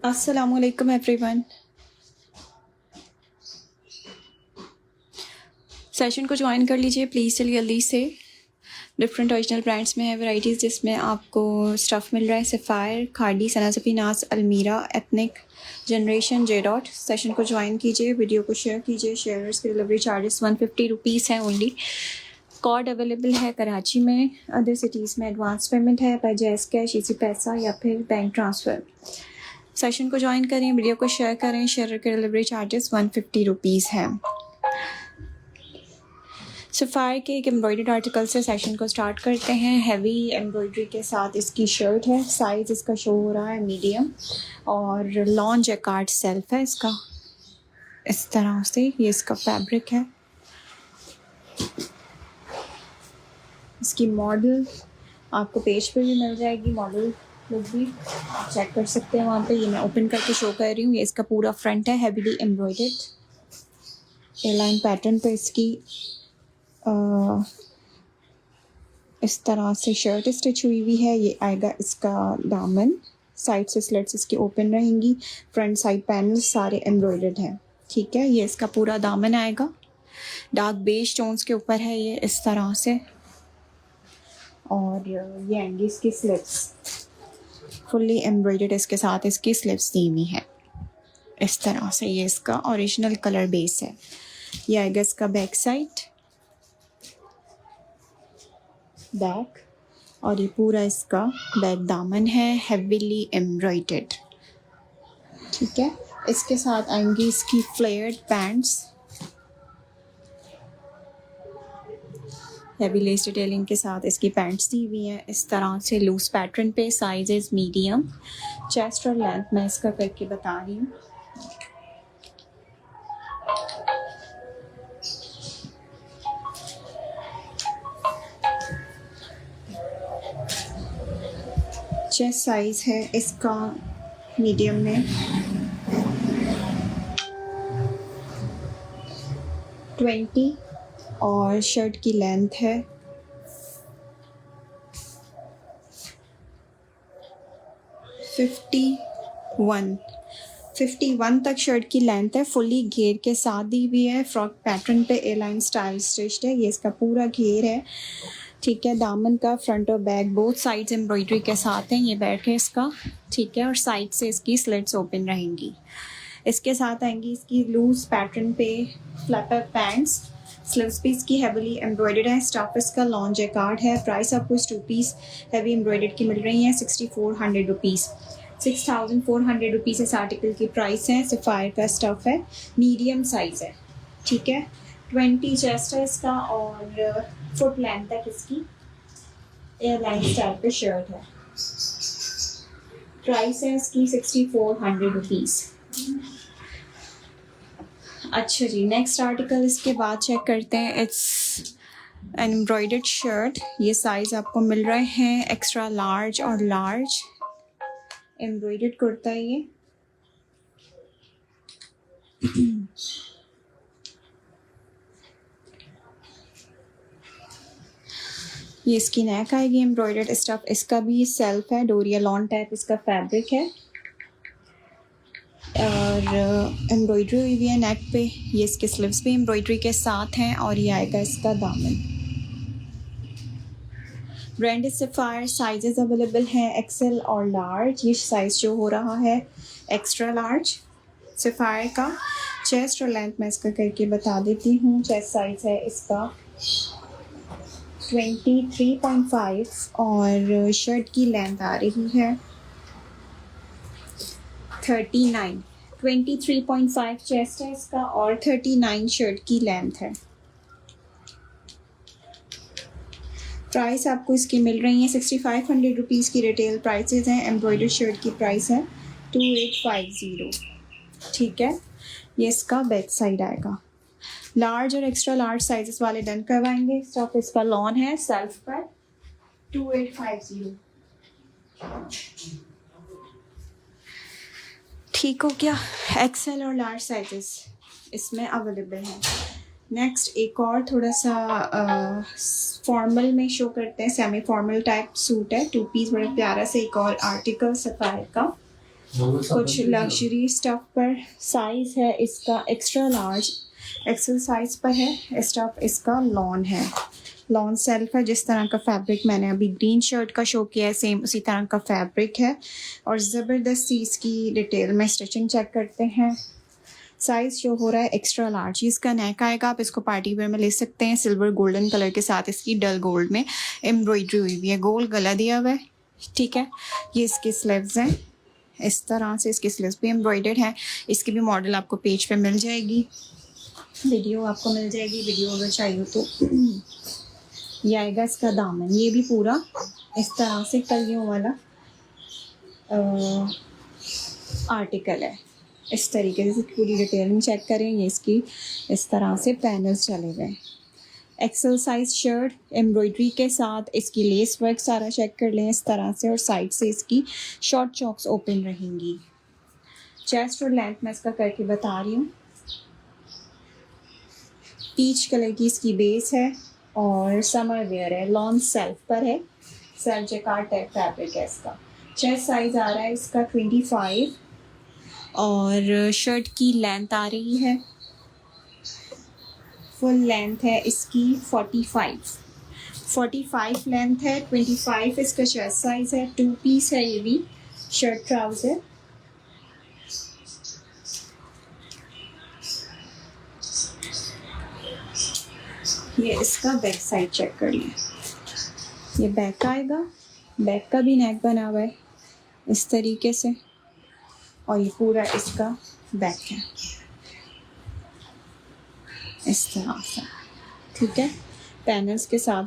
अस्सलामुअलैकुम everyone. Session को join कर लीजिए प्लीज़ जल्दी से। डिफरेंट ओरिजिनल ब्रांड्स में है वैराइटीज़, जिसमें आपको स्टफ़ मिल रहा है सफ़ायर, खाड़ी, सना सफ़ी, नाज, अलमीरा, ethnic, generation, J dot. Session को ज्वाइन कीजिए, वीडियो को शेयर कीजिए। शेयर्स के डिलीवरी चार्जेस 150 रुपीज़ हैं ओनली। कॉर्ड अवेलेबल है कराची में, अदर सिटीज़ में एडवांस पेमेंट है बाय जैज़ कैश, इजी पैसा या फिर बैंक ट्रांसफ़र। सेशन को ज्वाइन करें, वीडियो को शेयर करें। शेयर के डिलीवरी चार्जेस 150 रुपीज़ हैं। सफ़ायर के एक एम्ब्रॉयडर्ड आर्टिकल से सेशन को स्टार्ट करते हैं। हैवी एम्ब्रॉयडरी के साथ इसकी शर्ट है। साइज़ इसका शो हो रहा है मीडियम, और लॉन जैकार्ड सेल्फ है इसका। इस तरह से ये इसका फैब्रिक है। इसकी मॉडल आपको पेज पे भी मिल जाएगी, मॉडल लुक भी आप चेक कर सकते हैं वहाँ पे। ये मैं ओपन करके शो कर रही हूँ। ये इसका पूरा फ्रंट है, हैवीली एम्ब्रॉयडर्ड एयरलाइन पैटर्न पे इसकी इस तरह से शर्ट स्टिच हुई हुई है। ये आएगा इसका दामन, साइड से स्लिट्स इसकी ओपन रहेंगी। फ्रंट साइड पैनल सारे एम्ब्रॉयडर्ड हैं, ठीक है। ये इसका पूरा दामन आएगा, डार्क बेज टोन्स के ऊपर है ये इस तरह से। और ये आएंगी इसकी स्लिट्स, फुल्ली एम्ब्रॉयडर्ड इसके साथ इसकी स्लिट्स दी हुई है इस तरह से। ये इसका ओरिजिनल कलर बेस है। ये आएगा इसका बैक साइड, बैक, और ये पूरा इसका बैक दामन है, हेवीली एम्ब्रॉयडर्ड, ठीक है। इसके साथ आएंगी इसकी flared pants, heavy less detailing के साथ इसकी पैंट्स दी हुई हैं इस तरह से लूज पैटर्न पे। साइजेस मीडियम, चेस्ट और लेंथ मैं इसका करके बता रही हूँ। चेस्ट साइज है इसका मीडियम में 20, और शर्ट की लेंथ है 51 तक शर्ट की लेंथ है। फुली घेर के साथ दी हुई है, फ्रॉक पैटर्न पे एयरलाइन स्टाइल स्टिच्ड है। ये इसका पूरा घेर है, ठीक है। दामन का फ्रंट और बैक बोथ साइड्स एम्ब्रॉयडरी के साथ हैं। ये बैक है इसका, ठीक है, और साइड से इसकी स्लिट्स ओपन रहेंगी। इसके साथ आएंगी इसकी लूज पैटर्न पे फ्लैपर पैंट्स, स्लीव्स भी इसकी हैवीली एम्ब्रॉयडर्ड है। स्टफ इसका लॉन जैकार्ड है। प्राइस आपको इस 2 पीस हैवी एम्ब्रॉयडर्ड की मिल रही है 6400 रुपीज़। 6400 रुपीज़ इस आर्टिकल की प्राइस है। सफ़ायर का स्टफ है, मीडियम साइज़ है, ठीक है। 20 चेस्ट है इसका, और फुट लेंथ तक इसकी एयरलाइन स्टाइल पे शर्ट है। प्राइस है इसकी 6400 रुपीज़। अच्छा जी, नेक्स्ट आर्टिकल इसके बाद चेक करते हैं। It's an embroidered shirt. ये साइज़ आपको मिल रहे हैं एक्स्ट्रा लार्ज और लार्ज। एम्ब्रॉयडर्ड कुर्ता है ये। ये इसकी नेक आएगी एम्ब्रॉयडर्ड स्टफ। इसका भी सेल्फ है, डोरिया लॉन टाइप इसका फैब्रिक है, और एम्ब्रॉयडरी हुई हुई है नेक पे। ये इसके स्लीव्स भी एम्ब्रॉयडरी के साथ हैं, और ये आएगा इसका दामन। Brand is sapphire. Sizes available हैं एक्सेल और लार्ज। ये साइज़ जो हो रहा है एक्स्ट्रा लार्ज सफ़ायर का। चेस्ट और लेंथ मैं इसका करके बता देती हूँ। चेस्ट साइज़ है इसका 23.5, और शर्ट की लेंथ आ रही है 39। 23.5 चेस्ट है इसका, और 39 शर्ट की लेंथ है। प्राइस आपको इसकी मिल रही है 6500 रुपीज़ की रिटेल प्राइसेस हैं। एम्ब्रॉयडर्ड शर्ट की प्राइस है 2850, ठीक है। ये इसका बैक साइड आएगा। लार्ज और एक्स्ट्रा लार्ज साइजेस वाले डन करवाएंगे। स्टफ इसका लॉन है सेल्फ पर 2850, ठीक हो गया। एक्सेल और लार्ज साइजेस इसमें अवेलेबल हैं। नेक्स्ट एक और थोड़ा सा फॉर्मल में शो करते हैं, सेमी फॉर्मल टाइप सूट है, 2 पीस, बड़ा प्यारा सा एक और आर्टिकल सफ़ायर का। कुछ लग्जरी स्टफ पर साइज है इसका एक्स्ट्रा लार्ज, एक्सेल साइज पर है। स्टफ इसका लॉन है, लॉन सेल्फ है। जिस तरह का फैब्रिक मैंने अभी ग्रीन शर्ट का शो किया है सेम उसी तरह का फैब्रिक है। और ज़बरदस्त इसकी डिटेल में स्टिचिंग चेक करते हैं। साइज़ जो हो रहा है एक्स्ट्रा लार्ज। इसका नेक आएगा, आप इसको पार्टी वेयर में ले सकते हैं। सिल्वर गोल्डन कलर के साथ इसकी डल गोल्ड में एम्ब्रॉयडरी हुई हुई है, गोल गला दिया हुआ है, ठीक है। ये इसकी स्लीव्स हैं, इस तरह से इसकी स्लीव्स भी एम्ब्रॉयडर्ड है। इसकी भी मॉडल आपको पेज पे मिल जाएगी, वीडियो आपको मिल जाएगी, वीडियो अगर चाहिए तो। ये आएगा इसका दामन, ये भी पूरा इस तरह से कलियों वाला आर्टिकल है। इस तरीके से पूरी डिटेल में चेक करें। ये इसकी इस तरह से पैनल्स चले हुए हैं। एक्सेल साइज शर्ट एम्ब्रॉयडरी के साथ, इसकी लेस वर्क सारा चेक कर लें इस तरह से। और साइड से इसकी शॉर्ट चॉक्स ओपन रहेंगी। चेस्ट और लेंथ मैं इसका करके बता रही हूँ। पीच कलर की इसकी बेस है और समर वेयर है, लॉन सेल्फ पर है, सेल्फ जैकार्ड टाइप फैब्रिक है इसका। चेस्ट साइज आ रहा है इसका 25 और शर्ट की लेंथ आ रही है, फुल लेंथ है इसकी 45 लेंथ है, 25 इसका चेस्ट साइज है। 2 पीस है ये भी, शर्ट ट्राउज़र। ये इसका बैक साइड चेक कर लें। ये बैक आएगा, बैक का भी नेक बना हुआ है इस तरीके से और ये पूरा इसका बैक है इस तरह से, ठीक है। पैनल्स के साथ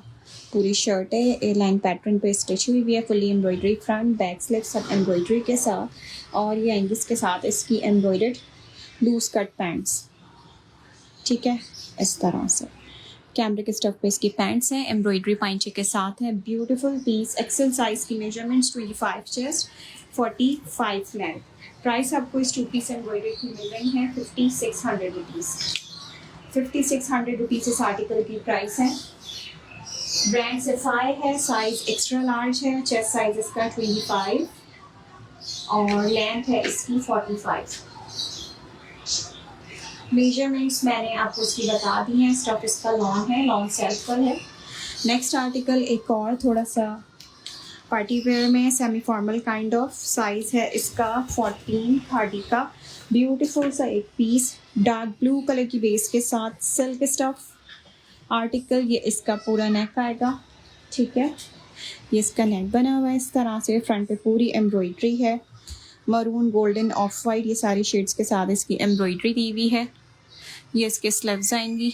पूरी शर्ट है। ये ए लाइन पैटर्न पे स्टिच हुई हुई है, fully embroidery front back sleeve सब एम्ब्रॉयडरी के साथ। और ये एंगल्स के साथ इसकी एम्ब्रॉयडर्ड लूज कट पैंट्स, ठीक है, इस तरह से। कैमरे के स्टफ पे इसकी पैंट्स हैं, एम्ब्रॉयडरी पाइंचे के साथ है। ब्यूटीफुल पीस, एक्सेल साइज की मेजरमेंट्स 25 चेस्ट 45 लेंथ। प्राइस आपको इस 2 पीस एम्ब्रॉयडरी की मिल रही है 5600 रुपीज़। 5600 रुपीज़ इस आर्टिकल की प्राइस है। ब्रांड सफायर है, साइज एक्स्ट्रा लार्ज है, चेस्ट साइज इसका 25 और लेंथ है इसकी 45। मेजरमेंट्स मैंने आपको इसकी बता दी हैं। स्टफ इसका लॉन्ग है, लॉन्ग सेल्फ पर है। नेक्स्ट आर्टिकल एक और थोड़ा सा पार्टी वेयर में semi formal kind of, size है इसका 14 30 का। ब्यूटीफुल सा एक पीस डार्क ब्लू कलर की बेस के साथ सिल्क स्टफ आर्टिकल। ये इसका पूरा नेक आएगा, ठीक है। ये इसका नेक बना हुआ है इस तरह से, फ्रंट पे पूरी एम्ब्रॉयडरी है, मरून गोल्डन ऑफ वाइट ये सारी शेड्स के साथ इसकी एम्ब्रॉयडरी दी हुई है। ये इसके स्लीव्स आएंगी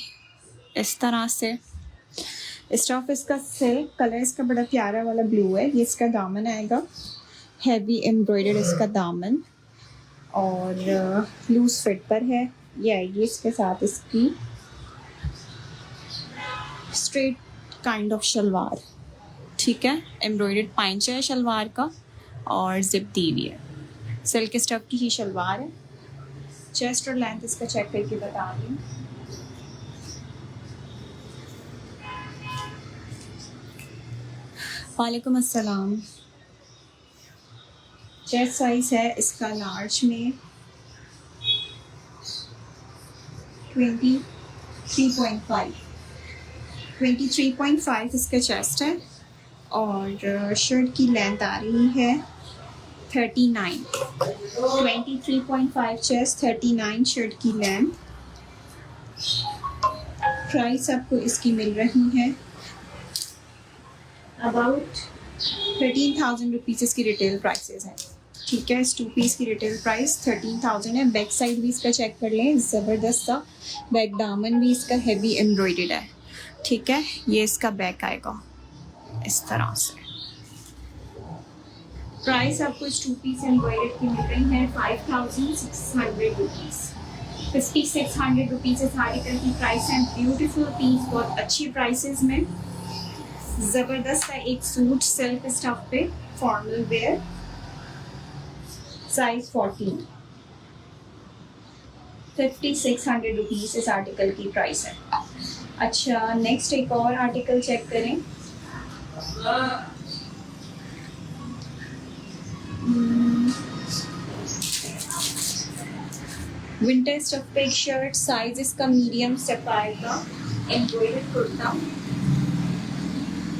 इस तरह से। स्टफ इसका सिल्क, कलर इसका बड़ा प्यारा वाला ब्लू है। ये इसका दामन आएगा, हैवी एम्ब्रॉयडर्ड इसका दामन और लूज फिट पर है। ये आएगी इसके साथ इसकी स्ट्रेट काइंड ऑफ शलवार, ठीक है। एम्ब्रॉयडर्ड पाइंचा है शलवार का और जिप दी हुई है। सिल्क स्टफ की ही शलवार है। चेस्ट और लेंथ इसका चेक करके बता रही हूँ। वालेकुम अस्सलाम। चेस्ट साइज है इसका लार्ज में 23.5 इसका चेस्ट है और शर्ट की लेंथ आ रही है 39। 23.5 चेस्ट 39 शर्ट की लेंथ। प्राइस आपको इसकी मिल रही है अबाउट 13,000 रुपीज़ इसकी रिटेल प्राइसेस हैं, ठीक है। इस 2 पीस की रिटेल प्राइस 13,000 है। बैक साइड भी इसका चेक कर लें, ज़बरदस्त सा बैक दामन भी इसका हैवी एम्ब्रॉयडर्ड है, ठीक है। ये इसका बैक आएगा इस तरह से। प्राइस आपको इस 2 पीस एम्ब्रॉयडर्ड की मिल रही है 5,600 रुपीज़। 5,600 रुपीज़ इस आर्टिकल की प्राइस है। ब्यूटीफुल पीस, बहुत अच्छी प्राइसेस में। ज़बरदस्त है एक सूट सिल्क स्टफ पे, फॉर्मल वेयर, साइज 14। 5,600 रुपीज़ इस आर्टिकल की प्राइस है। अच्छा, नेक्स्ट एक और आर्टिकल चेक करें। विंटर स्टफ पे एक शर्ट, साइज इसका मीडियम सफायर का, एम्ब्रॉयडर्ड कुर्ता,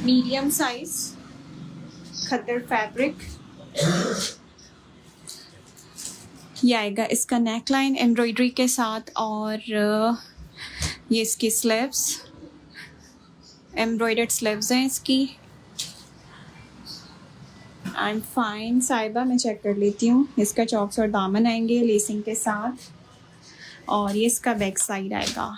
मीडियम साइज, खद्दर फैब्रिक। ये आएगा इसका नेक लाइन एम्ब्रॉयडरी के साथ, और ये इसकी स्लीव्स, एम्ब्रॉयडर्ड स्लीव्स हैं इसकी। आई एम फाइन साहिबा, मैं चेक कर लेती हूँ। इसका चॉक्स और दामन आएंगे लेसिंग के साथ, और ये इसका बैक साइड आएगा।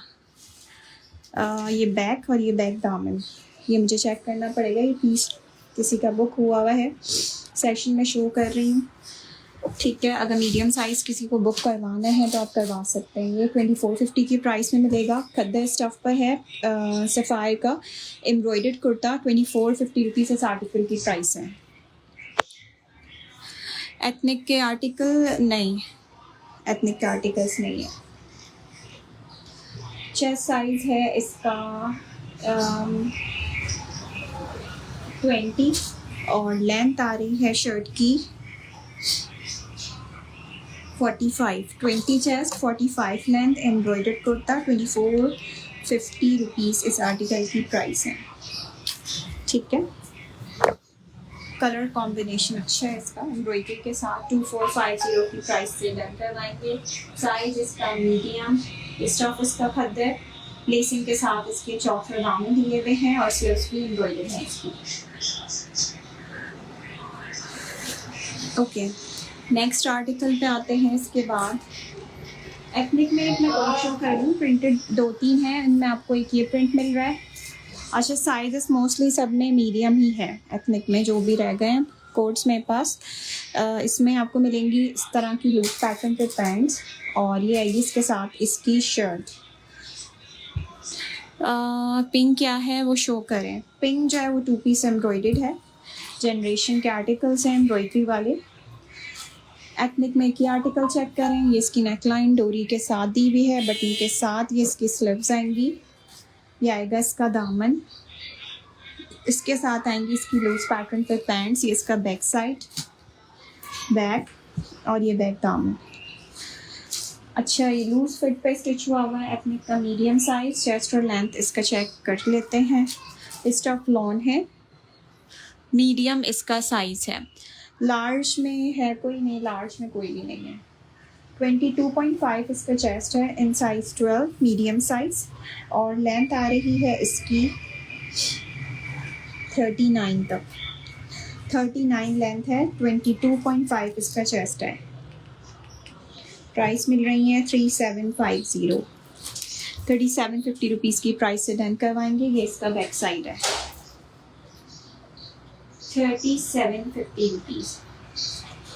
ये बैक और ये बैक दामन, ये मुझे चेक करना पड़ेगा। ये पीस किसी का बुक हुआ है, सेशन में शो कर रही हूँ, ठीक है। अगर मीडियम साइज़ किसी को बुक करवाना है तो आप करवा सकते हैं। ये 2450 की प्राइस में मिलेगा। खद्दर स्टफ़ पर है, सफ़ायर का एम्ब्रॉयडर्ड कुर्ता, 2450 रुपीज़ इस आर्टिकल की प्राइस है। एथनिक के आर्टिकल नहीं, एथनिक के आर्टिकल्स नहीं है। चेस्ट साइज़ है इसका 20, और लेंथ आ रही है शर्ट की 45, 20 chest 45 length, embroidered kurta, 2450 rupees इस आर्टिकल की प्राइस है, ठीक है। कलर कॉम्बिनेशन अच्छा है इसका, एम्ब्रॉयडरी के साथ 2450 की प्राइस से डन करवाएंगे। साइज इसका मीडियम, स्टफ इसका खद्दर, लेसिंग के साथ इसके चौक और दामन दिए हुए हैं, और स्लीव्स भी एम्ब्रॉयडर्ड हैं इसकी। ओके, नेक्स्ट आर्टिकल पे आते हैं। इसके बाद एथनिक में एक मैं और शो कर लूँ, प्रिंटेड 2-3 हैं, इनमें आपको एक ये प्रिंट मिल रहा है। अच्छा, साइजेस मोस्टली सब में मीडियम ही है एथनिक में, जो भी रह गए हैं कोट्स मेरे पास। इसमें आपको मिलेंगी इस तरह की लूज पैटर्न पे पैंट्स, और ये आएगी इसके साथ इसकी शर्ट। पिंक क्या है वो शो करें। पिंक जो है वो 2 पीस एम्ब्रॉयडर्ड है, जनरेशन के आर्टिकल्स हैं एम्ब्रॉयडरी वाले। एथनिक में की आर्टिकल चेक करें, ये इसकी नेकलाइन डोरी के साथ दी हुई है, बटन के साथ ये इसकी स्लीव्स आएंगी। ये आएगा इसका दामन, इसके साथ आएंगी इसकी लूज पैटर्न पे पैंट्स। ये इसका बैक साइड, बैक, और ये बैक दामन। अच्छा, ये लूज फिट पे स्टिच हुआ हुआ है। एथनिक का मीडियम साइज, चेस्ट और लेंथ इसका चेक कर लेते हैं। स्टफ लॉन है, मीडियम इसका साइज है। लार्ज में है कोई नहीं, लार्ज में कोई भी नहीं है। 22.5 इसका चेस्ट है, इन साइज 12 मीडियम साइज, और लेंथ आ रही है इसकी 39 तक। 39 लेंथ है, 22.5 इसका चेस्ट है। प्राइस मिल रही है 3750, 3750 रुपीज़ की प्राइस से डन करवाएंगे। ये इसका बैक साइड है, 3750 rupees.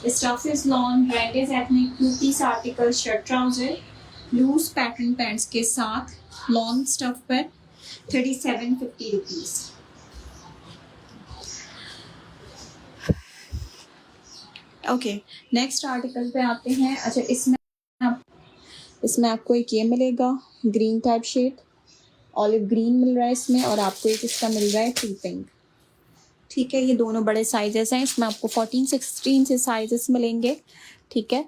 Stuff is lawn, brand is ethnic, 2 piece article, shirt trouser, loose pattern pants के साथ, लॉन्ग स्टफ पर 3750 रुपीज़। ओके, नेक्स्ट आर्टिकल पे आते हैं। अच्छा, इसमें आपको एक ये मिलेगा green type shade, olive green मिल रहा है इसमें, और आपको एक इसका मिल रहा है टी पिंक, ठीक है। ये दोनों बड़े साइजेस हैं, इसमें आपको 14-16 से साइजेस मिलेंगे, ठीक है।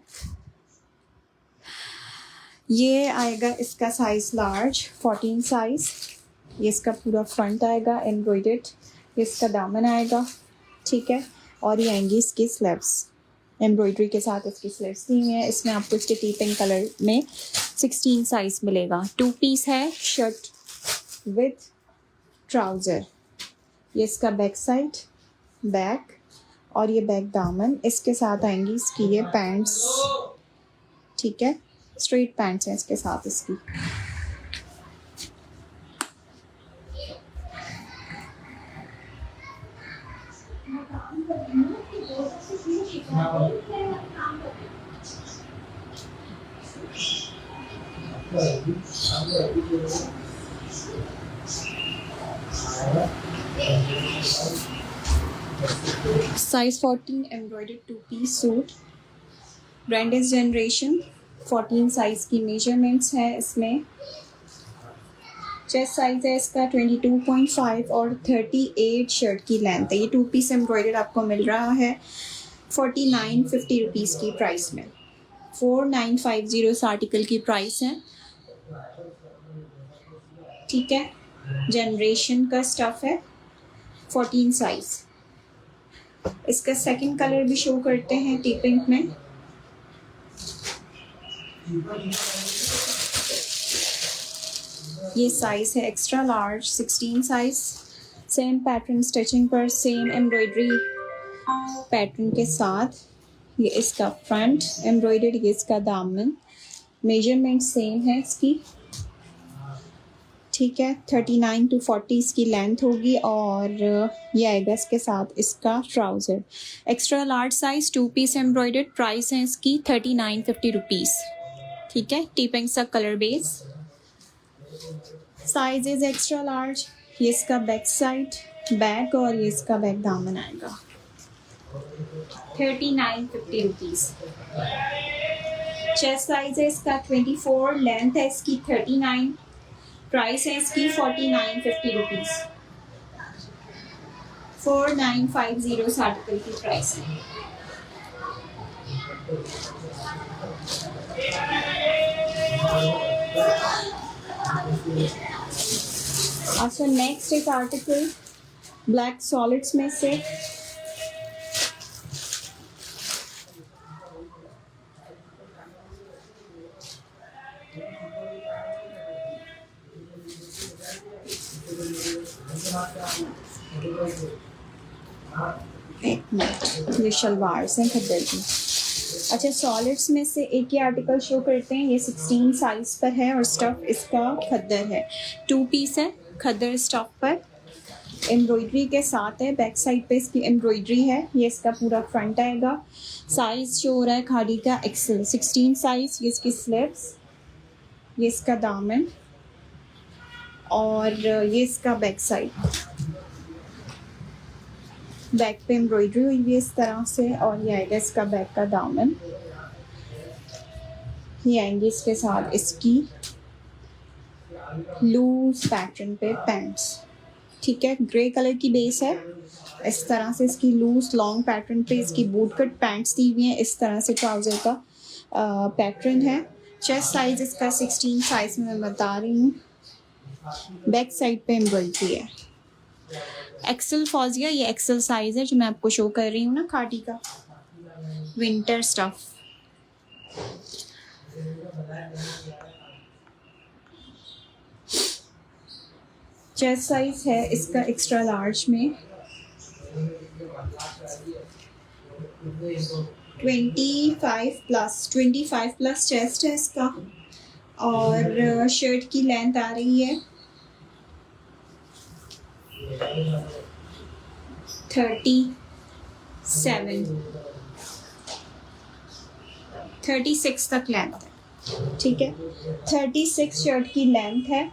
ये आएगा इसका साइज लार्ज, 14 साइज। ये इसका पूरा फ्रंट आएगा एम्ब्रॉयडर्ड, ये इसका दामन आएगा, ठीक है। और ये आएंगी इसकी स्लीव्स, एम्ब्रॉयडरी के साथ इसकी स्लीव्स दी हुई हैं। इसमें आपको इसके टी पिंक कलर में 16 साइज मिलेगा। 2 पीस है, शर्ट विथ ट्राउज़र। ये इसका बैक साइड, बैक, और ये बैक दामन। इसके साथ आएंगी इसकी ये पैंट्स, ठीक है, स्ट्रेट पैंट्स हैं इसके साथ इसकी। Size 14 embroidered 2 piece suit, brand is generation, 14 size की मेजरमेंट्स है इसमें। चेस्ट साइज है इसका 22.5 और 38 शर्ट की लेंथ है। ये 2 पीस एम्ब्रॉयडर्ड आपको मिल रहा है 4950 रुपीज़ की प्राइस में। 4950 इस आर्टिकल की प्राइस है। ठीक है, जनरेशन का स्टफ है, 14 साइज। इसका सेकंड कलर भी शो करते हैं टी पिंक में। ये साइज है extra large 16 size. Same pattern stitching पर, सेम एम्ब्रॉयडरी पैटर्न के साथ। ये इसका फ्रंट एम्ब्रॉयडर्ड, ये इसका दामन। मेजरमेंट सेम है इसकी। ठीक है, 39 to 40 इसकी लेंथ होगी और ये आएगा इसके साथ इसका trouser. Extra large size 2 piece embroidered. Price है इसकी 3950 रुपीज़। ठीक है, टीपिंग सा colour base. Size is extra large. ये इसका बैक साइड बैक और ये इसका बैक दामन आएगा। 3950 रुपीज़। चेस्ट साइज है इसका 24, लेंथ है इसकी 39। प्राइस है इसकी 4950 रुपीज़। 4950 इस आर्टिकल की प्राइस है। अच्छा, नेक्स्ट एक आर्टिकल ब्लैक सॉलिड्स में से एक मिनट, ये शलवार से खद्दर की। अच्छा, सॉलिड्स में से एक ही आर्टिकल शो करते हैं। ये 16 साइज पर है और स्टफ इसका खद्दर है। 2 पीस है खद्दर स्टफ पर, एम्ब्रॉयडरी के साथ है। बैक साइड पे इसकी एम्ब्रॉयडरी है। ये इसका पूरा फ्रंट आएगा। साइज शो हो रहा है खादी का एक्सेल 16 साइज। ये इसकी स्लीव्स, ये इसका दामन और ये इसका बैक साइड। बैक पे एम्ब्रॉयडरी हुई हुई है इस तरह से और ये आएगा इसका बैक का दामन। ये आएंगे इसके साथ इसकी लूज पैटर्न पे पैंट्स। ठीक है, ग्रे कलर की बेस है। इस तरह से इसकी लूज लॉन्ग पैटर्न पे इसकी बूट कट पैंट्स दी हुई हैं। इस तरह से ट्राउज़र का पैटर्न है। चेस्ट साइज इसका 16 साइज में मैं बता रही हूँ। बैक साइड पे एम्ब्रॉयडरी है। एक्सेल फौजिया, ये एक्सेल साइज है जो मैं आपको शो कर रही हूँ ना खादी का विंटर स्टफ। चेस्ट साइज है इसका एक्स्ट्रा लार्ज में 25 प्लस चेस्ट है इसका और शर्ट की लेंथ आ रही है 36 तक लेंथ है। ठीक है, 36 शर्ट की लेंथ है।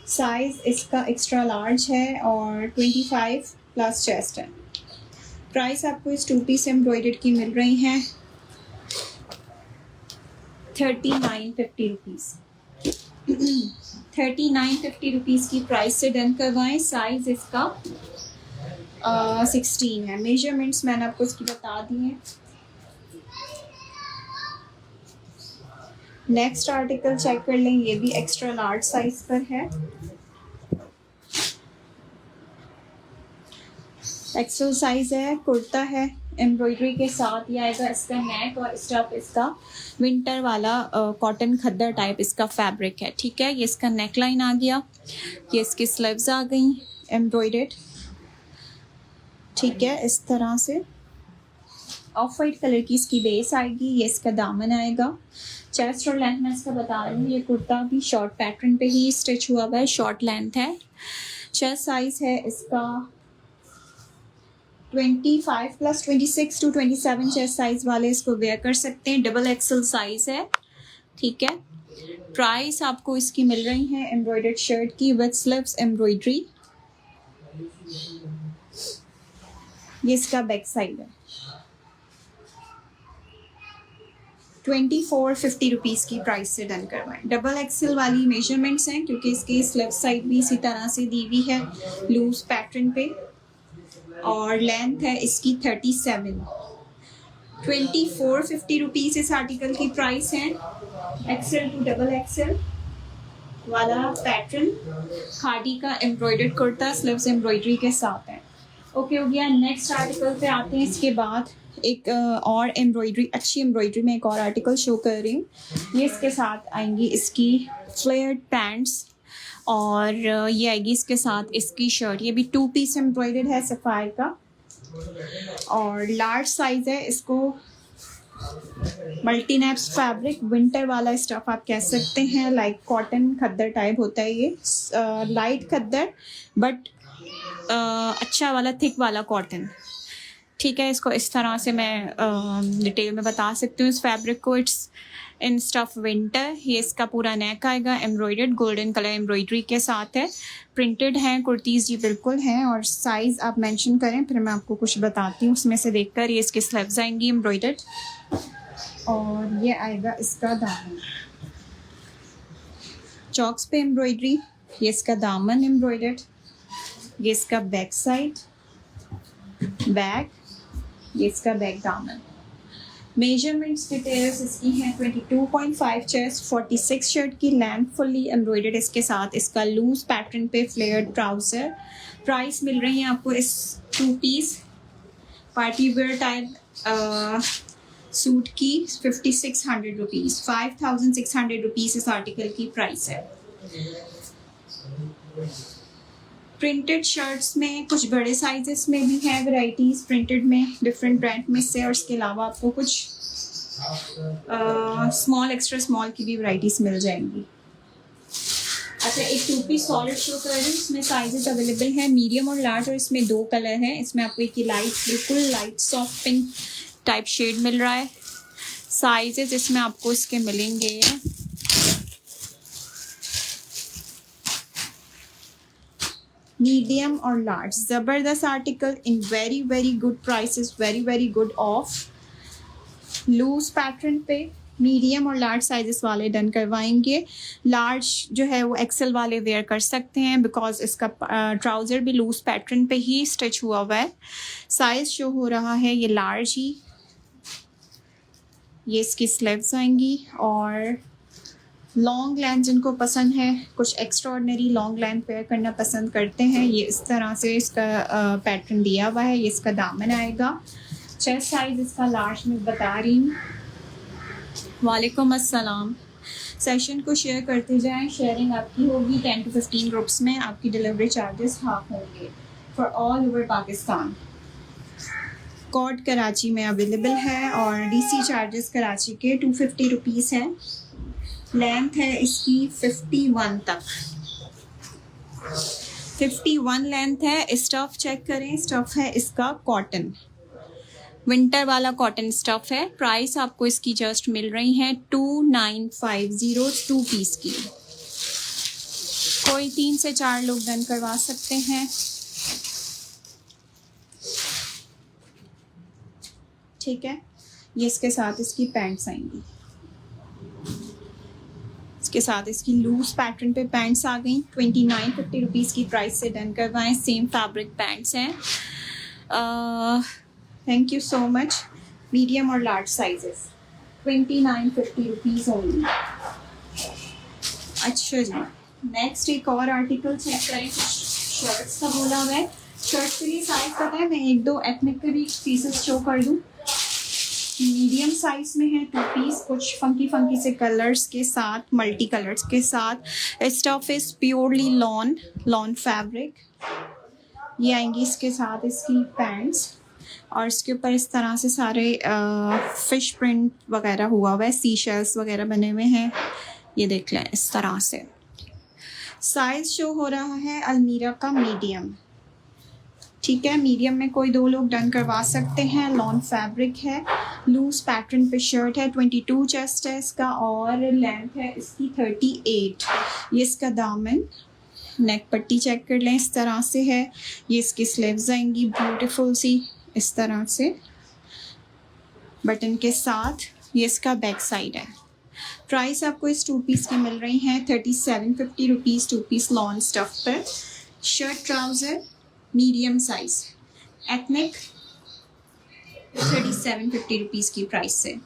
साइज इसका एक्स्ट्रा लार्ज है और 25 प्लस चेस्ट है। प्राइस आपको इस 2 पीस एम्ब्रॉयडर्ड की मिल रही हैं 3950 रुपीज़। 3950 रुपीज़ की प्राइस से डन करवाएं। साइज इसका 16 है। मेजरमेंट्स मैंने आपको इसकी बता दी हैं। नेक्स्ट आर्टिकल चेक कर लें। ये भी एक्स्ट्रा लार्ज साइज पर है। एक्सेल साइज है, कुर्ता है एम्ब्रॉयडरी के साथ। ये आएगा इसका नेक और स्टफ इसका विंटर वाला कॉटन खद्दर टाइप इसका फैब्रिक है। ठीक है, ये इसका नेक लाइन आ गया। ये इसकी स्लीव्स आ गई एम्ब्रॉयडर्ड। ठीक है, इस तरह से ऑफ वाइट कलर की इसकी बेस आएगी। ये इसका दामन आएगा। चेस्ट और लेंथ मैं इसका बता रही हूँ। ये कुर्ता भी शॉर्ट पैटर्न पे ही स्टिच हुआ हुआ है, शॉर्ट लेंथ है। चेस्ट साइज है इसका 25 प्लस 26 to 27 चेस्ट साइज वाले इसको वेयर कर सकते हैं। डबल एक्सेल साइज है। ठीक है, प्राइस आपको इसकी मिल रही है एम्ब्रॉयडर्ड शर्ट की विद स्लीव्स एम्ब्रॉयडरी। ये इसका बैक साइड है। 2450 रुपीज़ की प्राइस से डन करवाएं। डबल एक्सेल वाली मेजरमेंट्स हैं क्योंकि इसकी स्लीव साइड भी इसी तरह से दी हुई है लूज पैटर्न पे और लेंथ है इसकी 37। ₹2450 इस आर्टिकल की प्राइस है। XL टू XXL वाला पैटर्न, खादी का एम्ब्रॉयडर्ड कुर्ता, स्लीव्स एम्ब्रॉयडरी के साथ है। ओके हो गया। नेक्स्ट आर्टिकल पे आते हैं। इसके बाद एक और एम्ब्रॉयडरी, अच्छी एम्ब्रॉयडरी में एक और आर्टिकल शो कर रही हूँ। ये इसके साथ आएंगी इसकी फ्लेयर्ड पैंट्स, और ये आएगी इसके साथ इसकी शर्ट। ये भी 2 पीस एम्ब्रॉयडर्ड है सफ़ायर का, और लार्ज साइज़ है। इसको मल्टीनैप्स फैब्रिक, विंटर वाला स्टफ आप कह सकते हैं, लाइक कॉटन खद्दर टाइप होता है ये, लाइट खद्दर बट अच्छा वाला थिक वाला कॉटन। ठीक है, इसको इस तरह से मैं डिटेल में बता सकती हूँ इस फैब्रिक को। It's in stuff winter. ये इसका पूरा नेक आएगा, एम्ब्रॉयडर्ड गोल्डन कलर एम्ब्रॉयडरी के साथ है। प्रिंटेड हैं कुर्तीज़ जी, बिल्कुल हैं। और साइज़ आप मेंशन करें, फिर मैं आपको कुछ बताती हूँ उसमें से देखकर। ये इसके स्लीव्स आएंगी एम्ब्रॉयडर्ड, और ये आएगा इसका दामन चॉक्स पे एम्ब्रॉयडरी। ये इसका दामन एम्ब्रॉयडर्ड, ये इसका बैक साइड बैक, ये इसका बैक दामन। मेजरमेंट्स डिटेल्स इसकी हैं 22.5 चेस्ट, 46 शर्ट की लेंथ, फुल्ली एम्ब्रॉयडर्ड इसके साथ। इसका लूज पैटर्न पे फ्लेयर्ड ट्राउज़र। प्राइस मिल रही है आपको इस 2 piece party wear type suit की ₹5600, ₹5600 इस आर्टिकल की प्राइस है। प्रिंटेड शर्ट्स में कुछ बड़े साइजेस में भी हैं वैरायटीज़ प्रिंटेड में, डिफरेंट ब्रांड में से, और इसके अलावा आपको कुछ स्मॉल, एक्स्ट्रा स्मॉल की भी वैरायटीज़ मिल जाएंगी। अच्छा, एक 2 पीस सॉलिड शो कर रही हूँ। इसमें साइजेस अवेलेबल हैं मीडियम और लार्ज, और इसमें 2 कलर हैं। इसमें आपको एक लाइट, बिल्कुल light soft pink type shade मिल रहा है। साइजेस इसमें आपको इसके मिलेंगे मीडियम और लार्ज। ज़बरदस्त article in very very good prices, very very good off. Loose pattern पे मीडियम और लार्ज साइजेस वाले डन करवाएंगे। लार्ज जो है वो एक्सेल वाले वेयर कर सकते हैं, बिकॉज इसका ट्राउज़र भी लूज पैटर्न पे ही स्टिच हुआ हुआ है। साइज़ शो हो रहा है ये लार्ज ही। ये इसकी स्लीव्स आएंगी, और लॉन्ग लेंथ जिनको पसंद है, कुछ एक्स्ट्राऑर्डिनरी लॉन्ग लेंथ वेयर करना पसंद करते हैं, ये इस तरह से इसका पैटर्न दिया हुआ है। ये इसका दामन आएगा। चेस्ट साइज इसका लार्ज में बता रही हूँ। वालेकुम अस्सलाम। सेशन को शेयर करते जाएं, शेयरिंग आपकी होगी 10 to 15 ग्रुप्स में। आपकी डिलीवरी चार्जेस हाफ होंगे for all over Pakistan. Code Karachi में अवेलेबल है, और DC चार्जेस कराची के ₹250 हैं। लेंथ है इसकी 51 तक, 51 लेंथ है। स्टफ़ चेक करें, स्टफ़ है इसका कॉटन, विंटर वाला कॉटन स्टफ़ है। प्राइस आपको इसकी जस्ट मिल रही है 2950 2 पीस की। कोई 3 से 4 लोग डन करवा सकते हैं। ठीक है, ये इसके साथ इसकी पैंट्स आएंगी। इसके साथ इसकी लूज पैटर्न पे पैंट्स आ गई। 2950 की प्राइस से डन करवाएं। सेम फैब्रिक पैंट्स हैं। Thank you so much. Medium और लार्ज साइजेस 2950 ओनली। अच्छा जी, नेक्स्ट एक और आर्टिकल चेक करें। शर्ट्स का बोला हुआ है। शर्ट्स के लिए साइज पता है, मैं 1-2 एथनिक के भी पीसेस शो कर दूँ। मीडियम साइज में है 2 पीस, कुछ फंकी से कलर्स के साथ, मल्टी कलर्स के साथ। Stuff is purely lawn fabric. ये आएंगी इसके साथ इसकी पैंट्स, और इसके ऊपर इस तरह से सारे फिश प्रिंट वगैरह हुआ हुआ है, सी शेल्स वगैरह बने हुए हैं। ये देख लें इस तरह से। साइज शो हो रहा है अलमीरा का मीडियम। ठीक है, मीडियम में कोई 2 लोग डन करवा सकते हैं। लॉन फैब्रिक है, लूज पैटर्न पे शर्ट है। 22 चेस्ट है इसका, और लेंथ है इसकी 38। ये इसका दामन, नेक पट्टी चेक कर लें, इस तरह से है। ये इसकी स्लीव्स आएंगी ब्यूटीफुल सी इस तरह से बटन के साथ। ये इसका बैक साइड है। प्राइस आपको इस 2 पीस की मिल रही हैं 3750 2 पीस लॉन स्टफ पर। Shirt trouser medium size, ethnic ₹3750 की प्राइस से।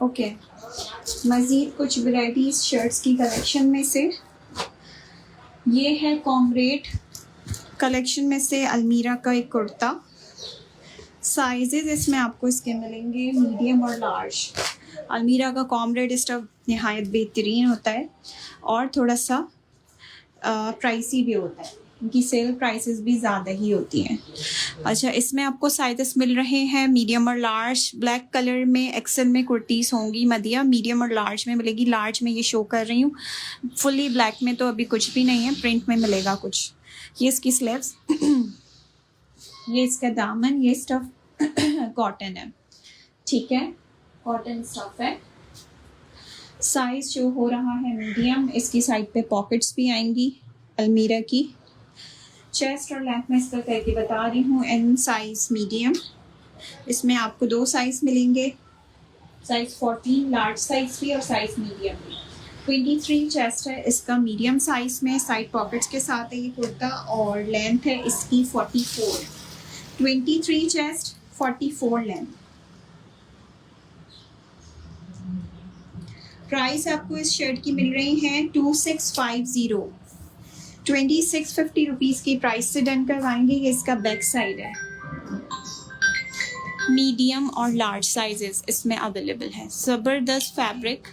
ओके, मज़ीद कुछ वैराइटीज़ शर्ट्स की कलेक्शन में से ये है कॉमरेड कलेक्शन में से अलमीरा का एक कुर्ता। साइजेस इसमें आपको इसके मिलेंगे मीडियम और लार्ज। अलमीरा का कॉमरेड स्टफ नहायत बेहतरीन होता है और थोड़ा सा प्राइसी भी होता है, इनकी सेल प्राइसेस भी ज़्यादा ही होती हैं। अच्छा, इसमें आपको साइजेस मिल रहे हैं मीडियम और लार्ज। ब्लैक कलर में एक्सेल में कुर्तीस होंगी मदिया, मीडियम और लार्ज में मिलेगी। लार्ज में ये शो कर रही हूँ, फुली ब्लैक में तो अभी कुछ भी नहीं है, प्रिंट में मिलेगा कुछ। ये इसकी स्लीव्स ये इसका दामन, ये स्टफ कॉटन है, ठीक है, कॉटन स्टफ है। साइज जो हो रहा है मीडियम, इसकी साइड पे पॉकेट्स भी आएंगी अलमीरा की। चेस्ट और लेंथ में इसका करके बता रही हूँ, एन साइज मीडियम। इसमें आपको 2 साइज मिलेंगे, साइज 14 लार्ज साइज भी और साइज मीडियम भी। 23 चेस्ट है इसका मीडियम साइज में, साइड पॉकेट्स के साथ है ये कुर्ता, और लेंथ है इसकी 44। 23 चेस्ट 44 लेंथ। प्राइस आपको इस शर्ट की मिल रही है 2650, 2650 रुपीज़ की प्राइस से डन करवाएंगे। ये इसका बैक साइड है। मीडियम और लार्ज साइजेस इसमें अवेलेबल है। ज़बरदस्त फैब्रिक,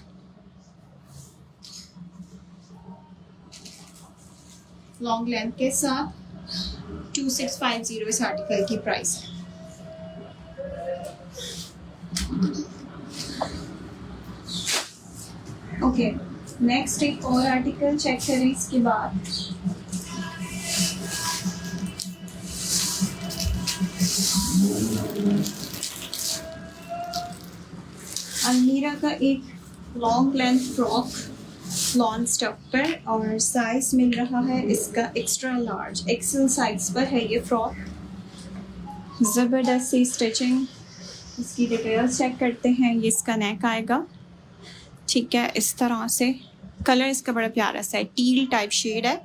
लॉन्ग लेंथ के साथ 2650 इस आर्टिकल की प्राइस है। ओके, नेक्स्ट एक और आर्टिकल चेक करें इसके बाद। अलमीरा का एक long length frock lawn stuff पर, और साइज मिल रहा है इसका एक्स्ट्रा लार्ज, एक्सेल साइज पर है ये फ्रॉक। ज़बरदस्त सी स्टिचिंग, इसकी डिटेल्स चेक करते हैं। ये इसका नेक आएगा, ठीक है, इस तरह से। कलर इसका बड़ा प्यारा सा है, टील टाइप शेड है,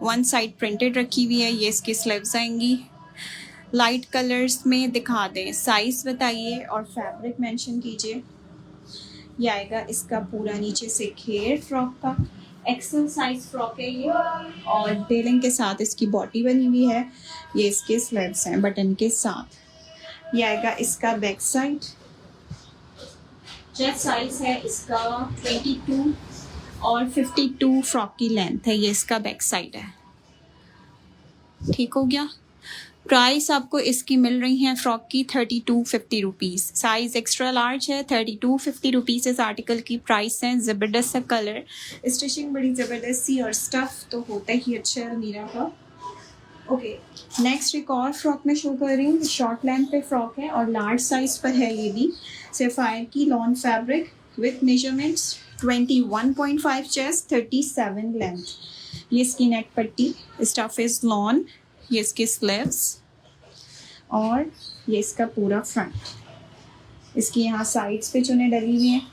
वन साइड प्रिंटेड रखी हुई है। ये इसकी स्लीव्स आएंगी। लाइट कलर्स में दिखा दें, साइज बताइए और फैब्रिक मेंशन कीजिए। ये आएगा इसका पूरा नीचे से घेर फ्रॉक का, एक्सेल साइज फ्रॉक है ये, और टेलिंग के साथ इसकी बॉडी बनी हुई है। ये इसके स्लीव्स हैं बटन के साथ। ये आएगा इसका बैक साइड। चेस्ट साइज है इसका 22 और 52 फ्रॉक की लेंथ है। ये इसका बैक साइड है, ठीक हो गया। प्राइस आपको इसकी मिल रही है फ्रॉक की 3250 रुपीज़। साइज़ एक्स्ट्रा लार्ज है, 3250 रुपीज़ इस आर्टिकल की प्राइस है। ज़बरदस्त सा कलर, स्टिचिंग बड़ी ज़बरदस्त सी, और स्टफ़ तो होता ही अच्छा है अलमीरा का। ओके, नेक्स्ट एक और फ्रॉक में शो कर रही हूँ। शॉर्ट लेंथ पे फ्रॉक है और लार्ज साइज पर है। ये भी सैफायर की lawn fabric with measurements 21.5 chest, 37 length. ये इसकी नेक पट्टी, स्टफ इज लॉन। ये इसके स्लीव्स और ये इसका पूरा फ्रंट। इसकी यहाँ साइड्स पे चुने डली हुई हैं।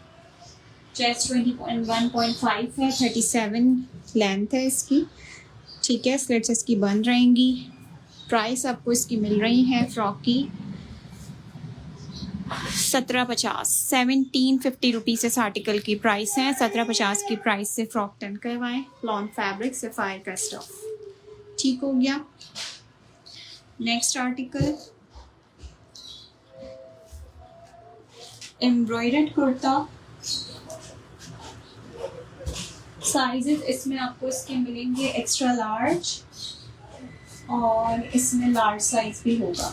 चेस्ट 21.5 है, 37 लेंथ है इसकी, ठीक है। स्लिट्स इसकी बन रहेंगी। प्राइस आपको इसकी मिल रही है फ्रॉक की 1750 रुपीज़ इस आर्टिकल की प्राइस है। 1750 की प्राइस से फ्रॉक टर्न करवाएं। लॉन फैब्रिक सफायर का स्टफ, ठीक हो गया। Next article embroidered kurta. Sizes इसमें आपको इसके मिलेंगे एक्स्ट्रा लार्ज और इसमें लार्ज साइज भी होगा,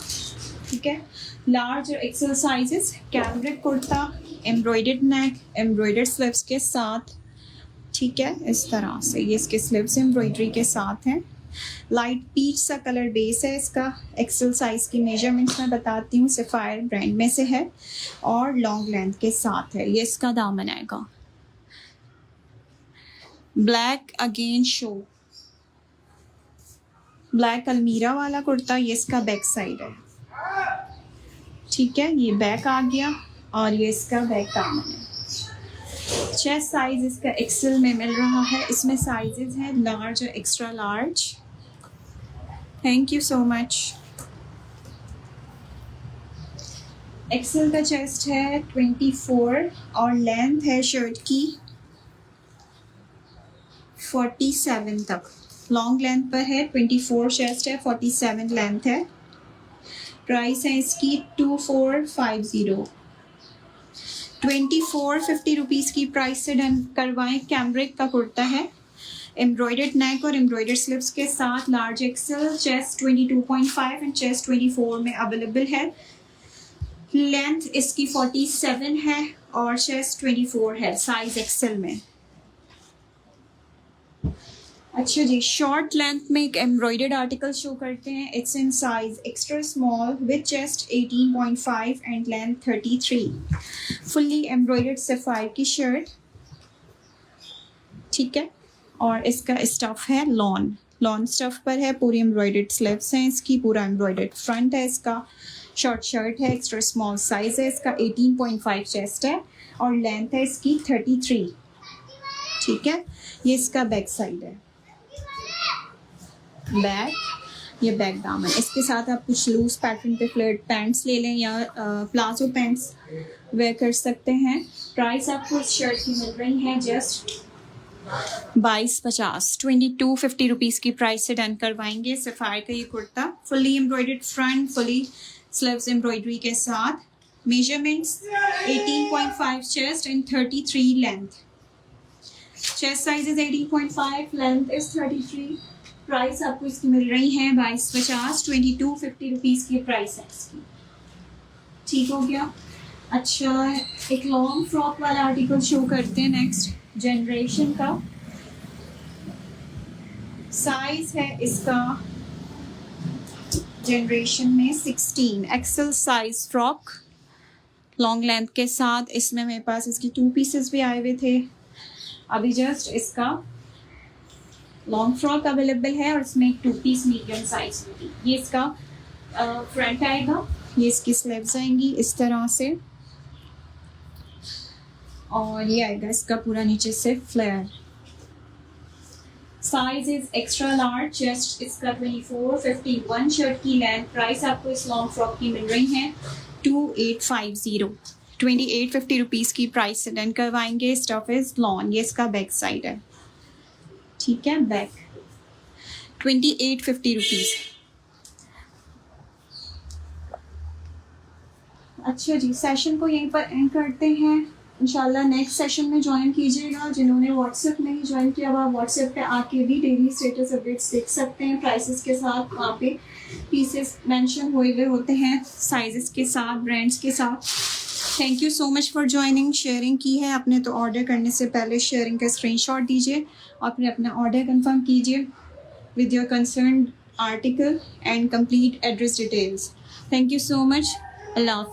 ठीक है। लार्ज और एक्सेल साइजेस। कैमरेड kurta, embroidered neck, embroidered sleeves के साथ, ठीक है, इस तरह से। ये इसके स्लीव्स एम्ब्रॉयडरी के साथ हैं। लाइट पीच सा कलर बेस है इसका। एक्सेल साइज की मेजरमेंट्स मैं बताती हूँ, सफायर ब्रांड में से है और लॉन्ग लेंथ के साथ है। ये इसका दामन आएगा। ब्लैक अगेन शो, ब्लैक अलमीरा वाला कुर्ता। ये इसका बैक साइड है, ठीक है। ये बैक आ गया और ये इसका बैक दामन है। चेस्ट साइज इसका एक्सेल में मिल रहा है। इसमें साइजेस हैं लार्ज और extra large. Thank you so much. XL का चेस्ट है 24 और लेंथ है शर्ट की 47 तक। लॉन्ग लेंथ पर है, 24 चेस्ट है, 47 लेंथ है। प्राइस है इसकी 2450। 2450 रुपीज़ की प्राइस से डन करवाएं। कैमरिक का कुर्ता है, एम्ब्रॉयडर्ड नेक और एम्ब्रॉयडर्ड स्लिप्स के साथ। Large XL, chest 22.5 and chest 24 में अवेलेबल है। लेंथ इसकी 47 है और चेस्ट 24 है साइज एक्सेल में। अच्छा जी, शॉर्ट लेंथ में एक एम्ब्रॉयडर्ड आर्टिकल शो करते हैं। It's in size extra small with chest 18.5 and length 33। Fully embroidered sapphire की शर्ट, ठीक है। और इसका स्टफ है लॉन स्टफ पर है। पूरी एम्ब्रॉयडर्ड स्लीव्स हैं इसकी, पूरा एम्ब्रॉयडर्ड फ्रंट है इसका। शॉर्ट शर्ट है, एक्स्ट्रा स्मॉल साइज है इसका। 18.5 चेस्ट है और लेंथ है इसकी 33, ठीक है। ये इसका बैक साइड है। बैक, ये बैक दामन। इसके साथ आप कुछ लूज पैटर्न पे फ्लेट पैंट्स ले लें या प्लाजो पैंट्स वेयर कर सकते हैं। प्राइस आपको इस शर्ट की मिल रही है जस्ट 2250। 2250 रुपीज़ की प्राइस से डन करवाएंगे। सफायर का ये kurta, fully embroidered front, fully sleeves embroidery के साथ। Measurements 18.5 chest and 33 length. Chest size is 18.5, length is 33। Price आपको इसकी मिल रही है 2250। 2250 रुपीज़ की प्राइस है इसकी, ठीक हो गया। अच्छा, एक लॉन्ग फ्रॉक वाला आर्टिकल शो करते हैं नेक्स्ट जनरेशन का। साइज है इसका जनरेशन में 16, XL size frock long length के साथ। इसमें मेरे पास इसकी 2 पीसेस भी आए हुए थे। अभी जस्ट इसका लॉन्ग फ्रॉक अवेलेबल है और इसमें एक 2 पीस मीडियम साइज होगी। ये इसका फ्रंट आएगा, ये इसकी स्लीव्स आएंगी इस तरह से, और ये आएगा इसका पूरा नीचे से flare. Size is extra large, chest इसका 24, 51 शर्ट की लेंथ। प्राइस आपको इस लॉन्ग फ्रॉक की मिल रही है 2850। 2850 रुपीज़ की प्राइस से डन करवाएंगे। स्टफ इज लॉन, ये इसका बैक साइड है, ठीक है। Back 2850 rupees. अच्छा जी, सेशन को यहीं पर एंड करते हैं। इंशाल्लाह नेक्स्ट सेशन में ज्वाइन कीजिएगा। जिन्होंने व्हाट्सएप नहीं ज्वाइन किया हुआ, व्हाट्सएप पे आके भी डेली स्टेटस अपडेट्स देख सकते हैं प्राइसेस के साथ। वहाँ पे पीसेस मेंशन हुए हुए होते हैं साइजेस के साथ, ब्रांड्स के साथ। Thank you so much for joining. Sharing की है आपने तो ऑर्डर करने से पहले शेयरिंग का स्क्रीनशॉट दीजिए और फिर अपना ऑर्डर कंफर्म कीजिए with your concern article and complete address details. Thank you so much. Allah.